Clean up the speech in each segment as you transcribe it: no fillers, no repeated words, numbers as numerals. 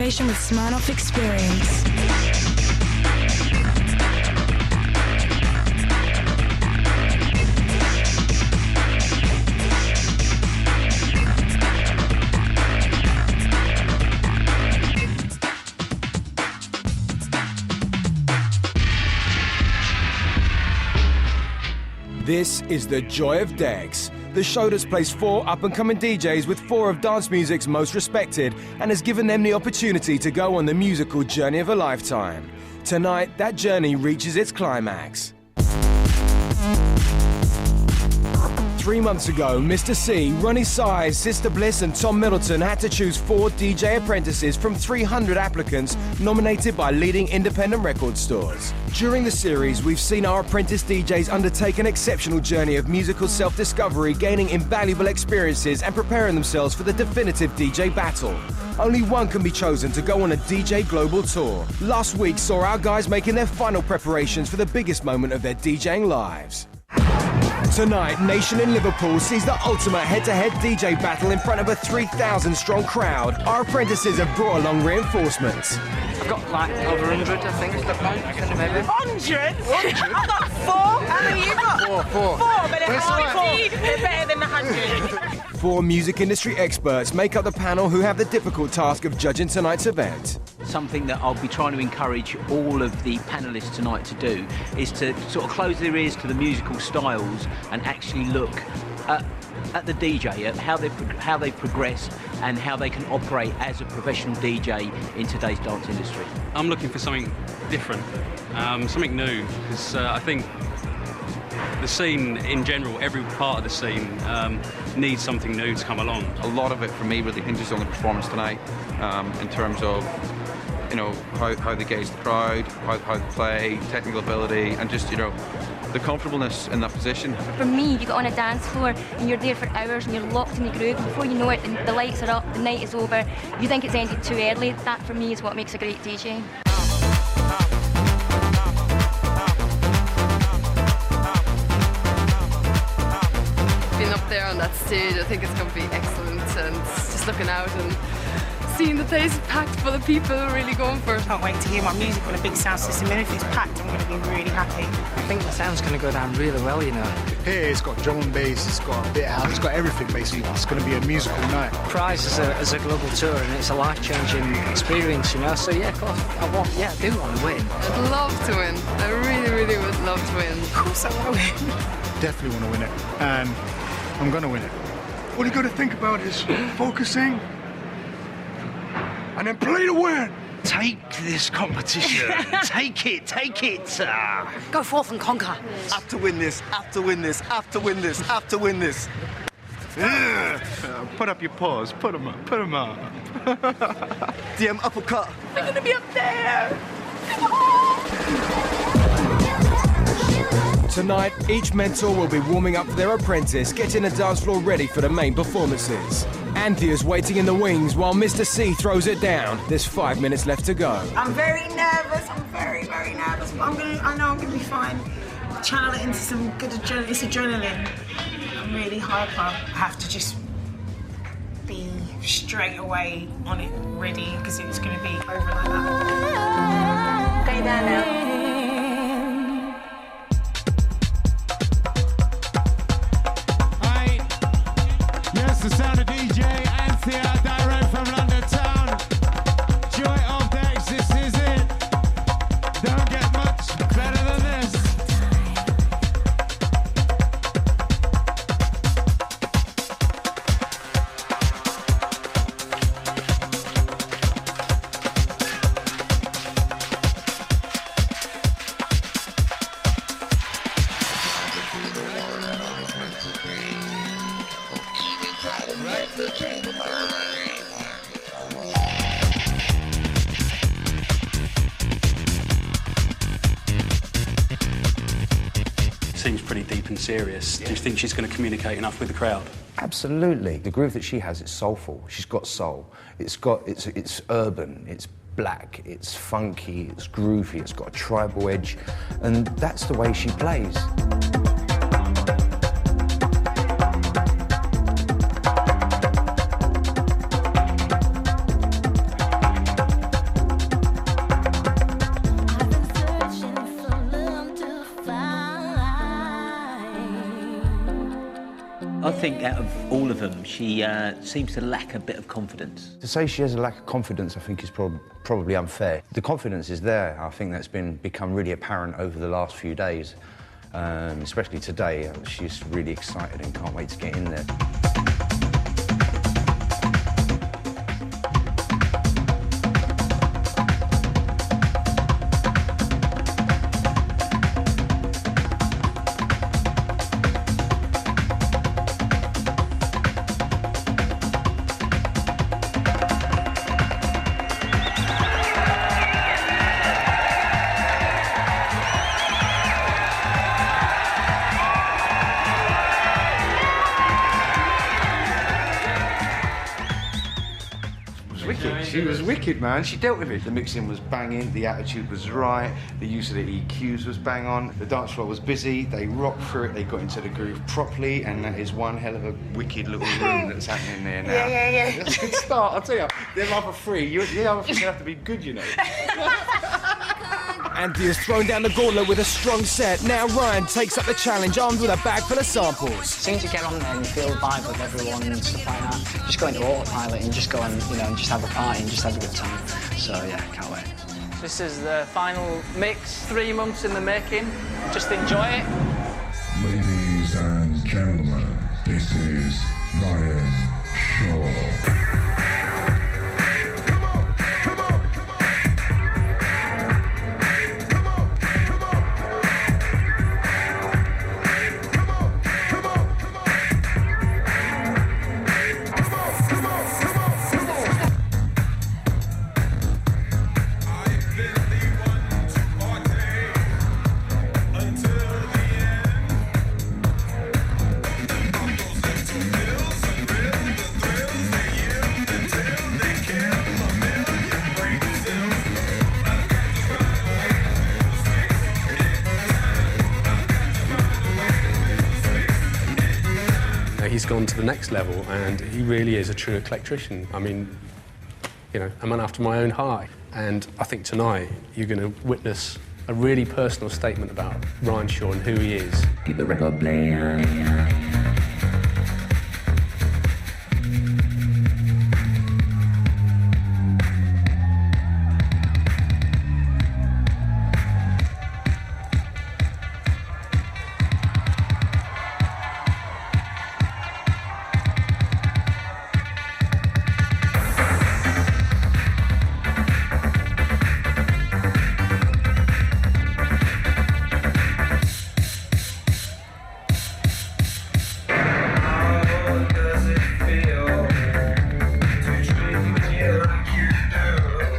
With Smirnoff Experience. This is the Joy of Decks, the show that's placed 4 up-and-coming DJs with 4 of dance music's most respected and has given them the opportunity to go on the musical journey of a lifetime. Tonight, that journey reaches its climax. 3 months ago, Mr. C, Roni Size, Sister Bliss and Tom Middleton had to choose 4 DJ apprentices from 300 applicants nominated by leading independent record stores. During the series, we've seen our apprentice DJs undertake an exceptional journey of musical self-discovery, gaining invaluable experiences and preparing themselves for the definitive DJ battle. Only one can be chosen to go on a DJ Global Tour. Last week saw our guys making their final preparations for the biggest moment of their DJing lives. Tonight, Nation in Liverpool sees the ultimate head-to-head DJ battle in front of a 3,000-strong crowd. Our apprentices have brought along reinforcements. I've got like over 100, I think. Maybe. 100? I've got 4. How many you got? 4, but they're better than 100. 4 music industry experts make up the panel who have the difficult task of judging tonight's event. Something that I'll be trying to encourage all of the panellists tonight to do is to sort of close their ears to the musical styles and actually look at the DJ, at how they've progressed and how they can operate as a professional DJ in today's dance industry. I'm looking for something different, something new, because I think the scene in general, every part of the scene needs something new to come along. A lot of it for me really hinges on the performance tonight, in terms of how they gauge the crowd, how they play, technical ability, and just the comfortableness in that position. For me, you get on a dance floor and you're there for hours and you're locked in the groove, and before you know it, the lights are up, the night is over, you think it's ended too early. That for me is what makes a great DJ. Being up there on that stage, I think it's going to be excellent, and just looking out and seeing the place packed full of people really going for it. Can't wait to hear my music on a big sound system, and if it's packed, I'm going to be really happy. I think the sound's going to go down really well, Here it's got drum and bass, it's got a bit of house, it's got everything basically. It's going to be a musical night. Prize as a global tour, and it's a life-changing experience, So yeah, of course, I do want to win. I'd love to win. I really, really would love to win. Of course I want to win. Definitely want to win it, and I'm going to win it. All you got to think about is focusing and then play to win. Take this competition. Take it. Go forth and conquer. Have to win this. Put up your paws. Put them up. DM uppercut. We're going to be up there. Tonight, each mentor will be warming up for their apprentice, getting the dance floor ready for the main performances. Anthea's waiting in the wings while Mr. C throws it down. There's 5 minutes left to go. I'm very nervous. I'm very, very nervous. But I know I'm going to be fine. Channel it into some good adrenaline. I'm really hyper. I have to just be straight away on it, ready, because it's going to be over like that. Stay there now. The sound of DJ Anthea, direct from London town. Joy of Decks, this is it. Don't get much better than this. Seems pretty deep and serious. Do you think she's going to communicate enough with the crowd? Absolutely. The groove that she has, it's soulful. She's got soul. It's urban, it's black, it's funky, it's groovy, it's got a tribal edge, and that's the way she plays. think out of all of them, she seems to lack a bit of confidence. To say she has a lack of confidence, I think, is probably unfair. The confidence is there. I think that's become really apparent over the last few days, especially today. She's really excited and can't wait to get in there. She was wicked, man. She dealt with it. The mixing was banging, the attitude was right, the use of the EQs was bang on, the dance floor was busy, they rocked through it, they got into the groove properly, and that is one hell of a wicked little room that's happening there now. Yeah. That's a good start, I'll tell you. Them other three, the other three have to be good, you know. Anthea's thrown down the gauntlet with a strong set. Now Ryan takes up the challenge, armed with a bag full of samples. As soon as you get on there and you feel the vibe with everyone and stuff like that, just go into autopilot and just go and, and just have a party and just have a good time. So, yeah, can't wait. This is the final mix, 3 months in the making. Just enjoy it. Ladies and gentlemen, this is Ryan Shaw. He's gone to the next level, and he really is a true eclectrician. I mean, a man after my own heart. And I think tonight you're going to witness a really personal statement about Ryan Shaw and who he is. Keep the record playing.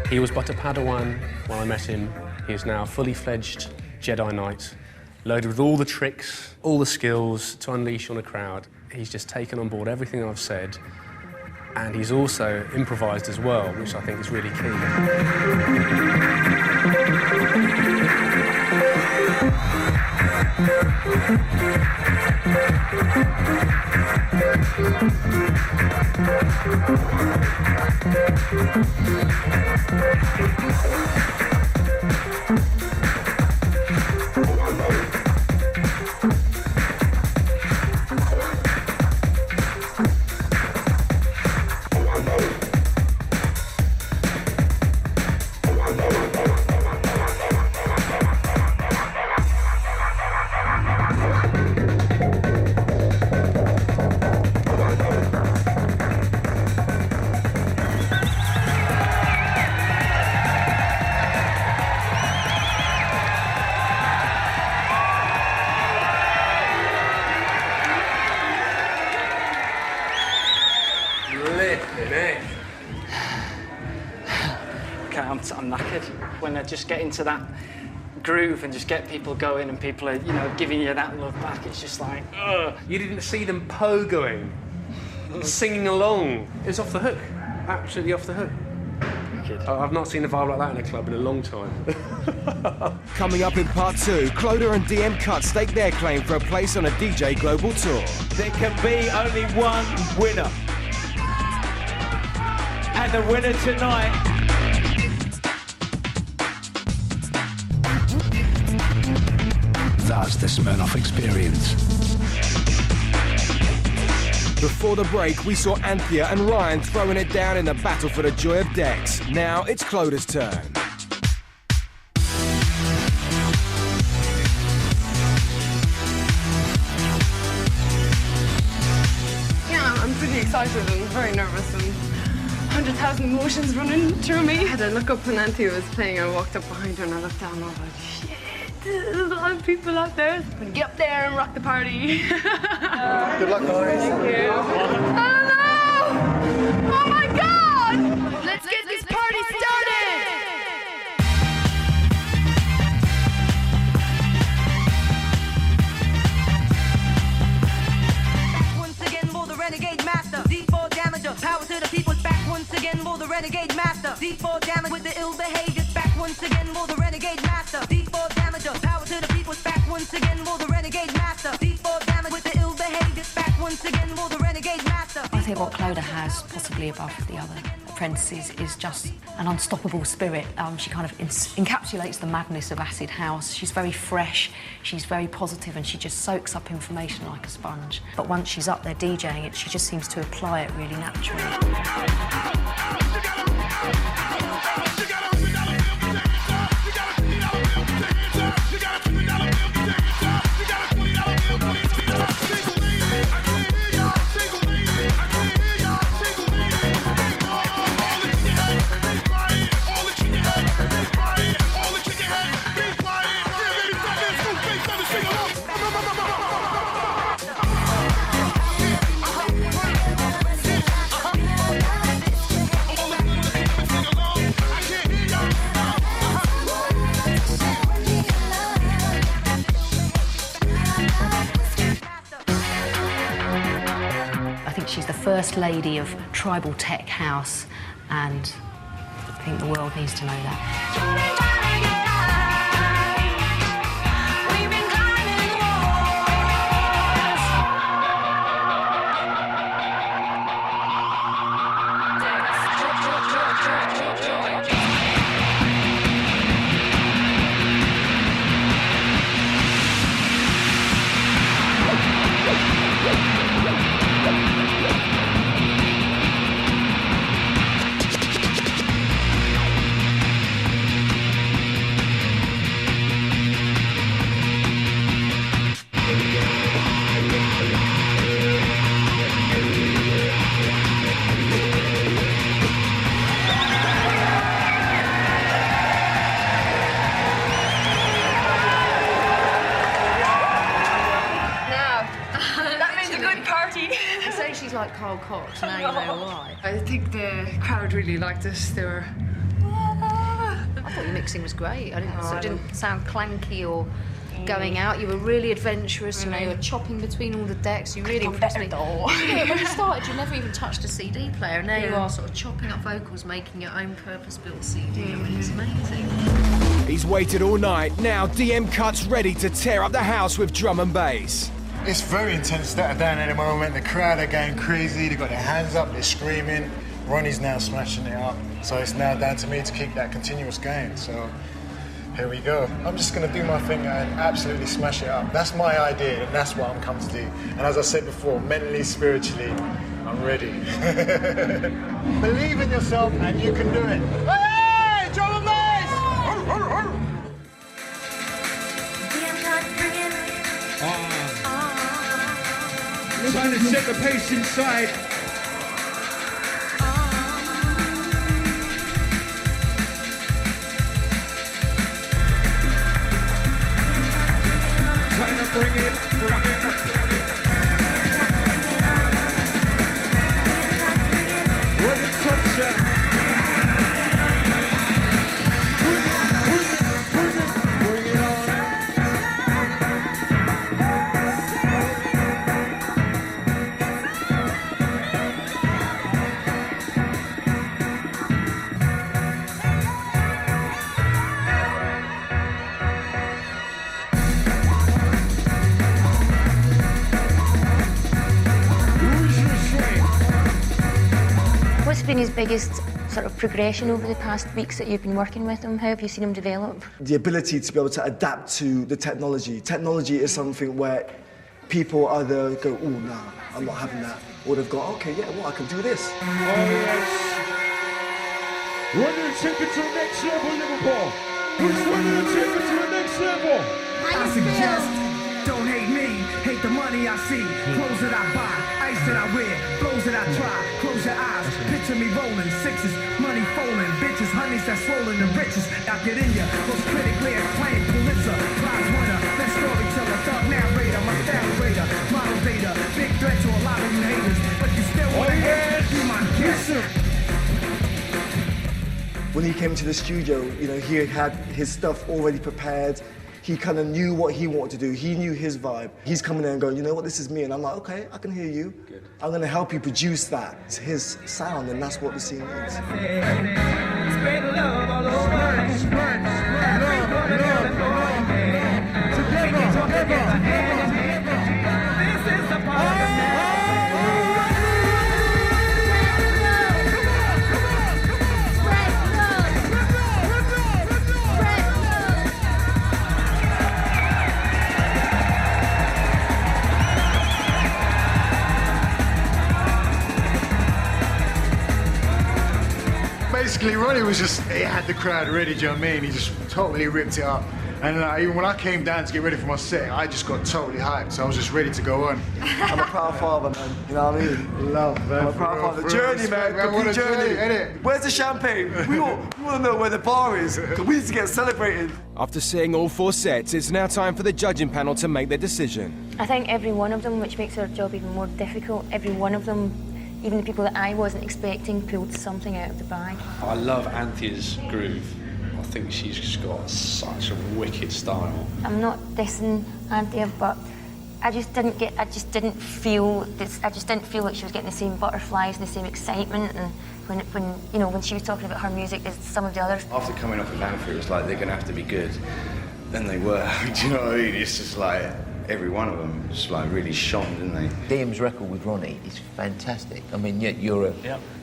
He was but a Padawan when I met him. He is now a fully fledged Jedi Knight, loaded with all the tricks, all the skills to unleash on a crowd. He's just taken on board everything I've said, and he's also improvised as well, which I think is really key. I'm knackered. When I just get into that groove and just get people going and people are, giving you that love back, it's just like, ugh. You didn't see them pogoing, singing along. It was off the hook, absolutely off the hook. I've not seen a vibe like that in a club in a long time. Coming up in part 2, Cloda and DM Cut stake their claim for a place on a DJ Global tour. There can be only one winner. And the winner tonight That's the Smirnoff Experience. Before the break, we saw Anthea and Ryan throwing it down in the battle for the joy of decks. Now it's Cloda's turn. I'm pretty excited and very nervous and 100,000 emotions running through me. I had to look up when Anthea was playing. I walked up behind her and I looked down and I was like, shit, there's a lot of people out there. I'm gonna get up there and rock the party. Good luck, guys. Thank you. I don't know! Oh my God! Let's get this party started! Renegade master, D4 damager, power to the people's back once again, for the renegade master, D4 damage with the ill behaviors, back once again, for the renegade master, D4 damager, power to the people's back once again, for the renegade master, D4 damage with the ill behaviors, back once again, for the renegade master. I think what Cloda has, possibly above the other apprentices, is just an unstoppable spirit. She kind of encapsulates the madness of acid house. She's very fresh, she's very positive, and she just soaks up information like a sponge. But once she's up there DJing it, she just seems to apply it really naturally. She's the first lady of tribal tech house, and I think the world needs to know that. Now you know why. I think the crowd really liked us. They were... I thought your mixing was great. It didn't sound clanky or going out. You were really adventurous. You know, you were chopping between all the decks. You really impressed me. When you started, you never even touched a CD player, and now you are sort of chopping up vocals, making your own purpose-built CD. I mean, it's amazing. He's waited all night. Now DM Cut's ready to tear up the house with drum and bass. It's very intense down at the moment. The crowd are going crazy. They've got their hands up, they're screaming. Roni's now smashing it up. So it's now down to me to keep that continuous going. So here we go. I'm just gonna do my thing and absolutely smash it up. That's my idea and that's what I'm come to do. And as I said before, mentally, spiritually, I'm ready. Believe in yourself and you can do it. Hey, drum and bass! Trying to set the pace inside. Trying to bring it. What a touch. Been his biggest sort of progression over the past weeks that you've been working with him? How have you seen him develop? The ability to be able to adapt to the technology. Technology is something where people either go, oh, no, I'm not having that. or they've gone, okay, yeah, well, I can do this. Oh, yes. We're going to take it to the next level, Liverpool. We're going to take it to the next level. I suggest, don't hate me, hate the money I see. Clothes that I buy, ice that I wear, flows that I try. Close your eyes, picture me rolling, sixes, money folding, bitches, honeys that swollen the riches. Now get in ya, most critically acclaimed Pulitzer, prize winner, best storyteller, thug narrator, my style raider, motivator, big threat to a lot of you haters, but you still want to be my guest. When he came to the studio, you know, he had his stuff already prepared. He kind of knew what he wanted to do. He knew his vibe. He's coming there and going, you know what, this is me. And I'm like, okay, I can hear you. Good. I'm going to help you produce that. It's his sound, and that's what the scene needs. Spread love all over. Spread love. This is the part of me. Basically, Roni was just, he had the crowd ready, do you know what I mean? He just totally ripped it up. And even when I came down to get ready for my set, I just got totally hyped, so I was just ready to go on. I'm a proud father, man. You know what I mean? Love, man. I'm a proud father. The journey, man. Complete journey. Where's the champagne? We want to know where the bar is. We need to get celebrated. After seeing all 4 sets, it's now time for the judging panel to make their decision. I think every one of them, which makes our job even more difficult, every one of them, even the people that I wasn't expecting, pulled something out of the bag. I love Anthea's groove. I think she's just got such a wicked style. I'm not dissing Anthea, but I just didn't feel like she was getting the same butterflies and the same excitement. And when she was talking about her music as some of the others. After coming off with Anthea, it was like they're going to have to be good. Then they were. Do you know what I mean? It's just like every one of them just like really shone, didn't they? Liam's record with Roni is fantastic. I mean, you're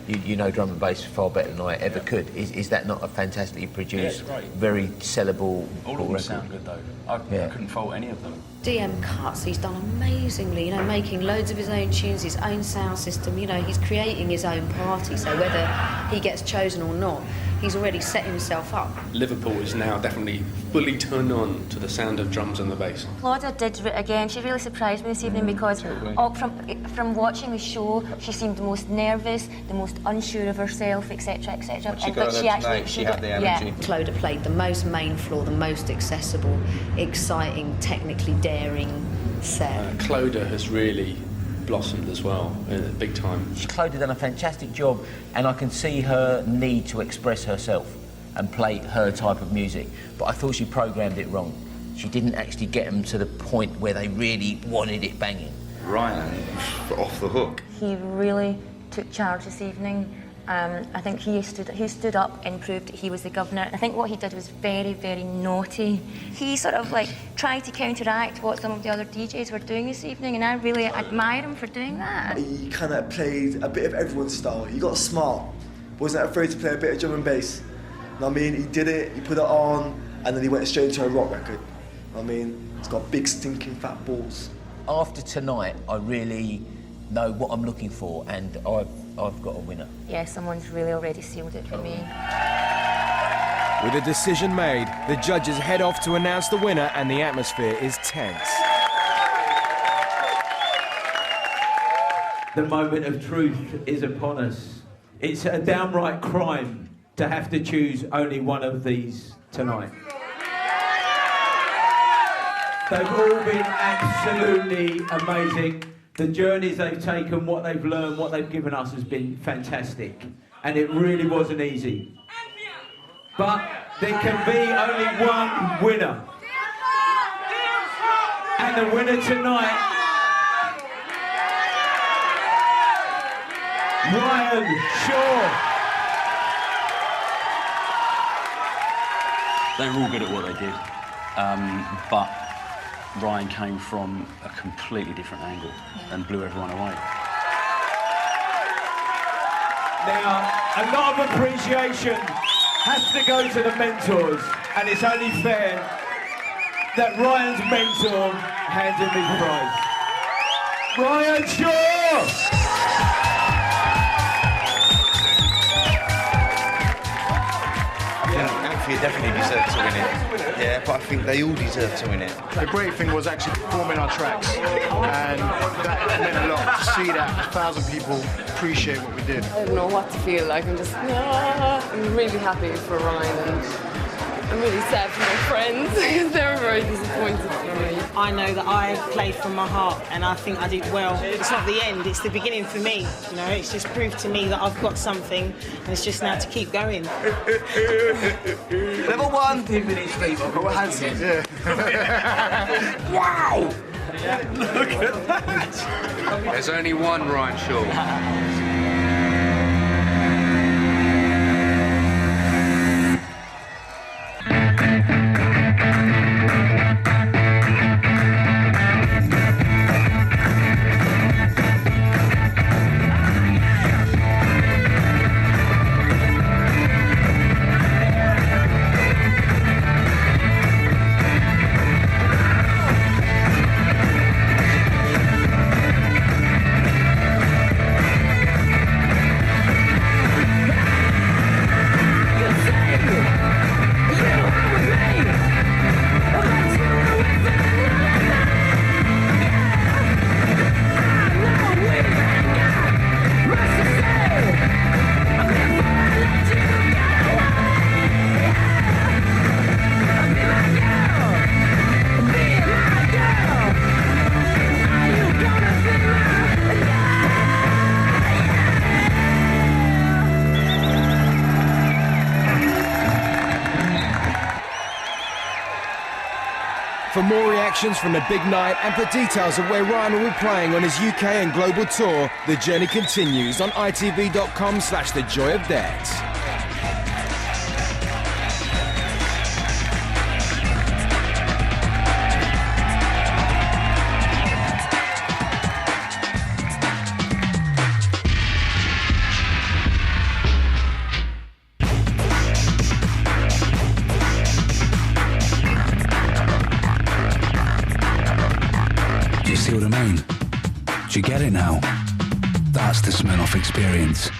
you know drum and bass far better than I ever could. Is that not a fantastically produced, very sellable All of them record? sound good though. I couldn't fault any of them. DM cuts, he's done amazingly, you know, making loads of his own tunes, his own sound system, you know, he's creating his own party, so whether he gets chosen or not, he's already set himself up. Liverpool is now definitely fully turned on to the sound of drums and the bass. Cloda did it again. She really surprised me this evening because from watching the show, she seemed the most nervous, the most unsure of herself, etc., etc. She had the energy. Yeah. Cloda played the most main floor, the most accessible, exciting, technically daring set. Cloda has really blossomed as well, big time. Cloda done a fantastic job, and I can see her need to express herself and play her type of music, but I thought she programmed it wrong. She didn't actually get them to the point where they really wanted it banging. Ryan, off the hook. He really took charge this evening. I think he stood up and proved that he was the governor. I think what he did was very, very naughty. He sort of like tried to counteract what some of the other DJs were doing this evening, and I really admire him for doing that. He kind of played a bit of everyone's style. He got smart. Wasn't afraid to play a bit of drum and bass. You know what I mean? He did it, he put it on, and then he went straight into a rock record. You know what I mean? He's got big stinking fat balls. After tonight, I really know what I'm looking for, and I've got a winner. Yeah, someone's really already sealed it for me. With a decision made, the judges head off to announce the winner, and the atmosphere is tense. The moment of truth is upon us. It's a downright crime to have to choose only one of these tonight. They've all been absolutely amazing. The journeys they've taken, what they've learned, what they've given us has been fantastic. And it really wasn't easy. But there can be only one winner. And the winner tonight, Ryan Shaw. They were all good at what they did, but Ryan came from a completely different angle and blew everyone away. Now, a lot of appreciation has to go to the mentors, and it's only fair that Ryan's mentor handed me the prize. Ryan Shaw! Anthea definitely deserved to win it. Yeah, but I think they all deserve to win it. The great thing was actually performing our tracks, and that meant a lot to see that 1,000 people appreciate what we did. I don't know what to feel like. I'm really happy for Ryan, and I'm really sad for my friends because they were very disappointed for me. I know that I played from my heart, and I think I did well. It's not the end, it's the beginning for me. You know, it's just proved to me that I've got something, and it's just now to keep going. Level 1. 15 minutes deep. I've got hands in. Yeah. Wow! Look at that! There's only one Ryan Shaw. For more reactions from the big night and for details of where Ryan will be playing on his UK and global tour, the journey continues on itv.com/The Joy of Debt. See what I mean? Do you get it now? That's the Smirnoff experience.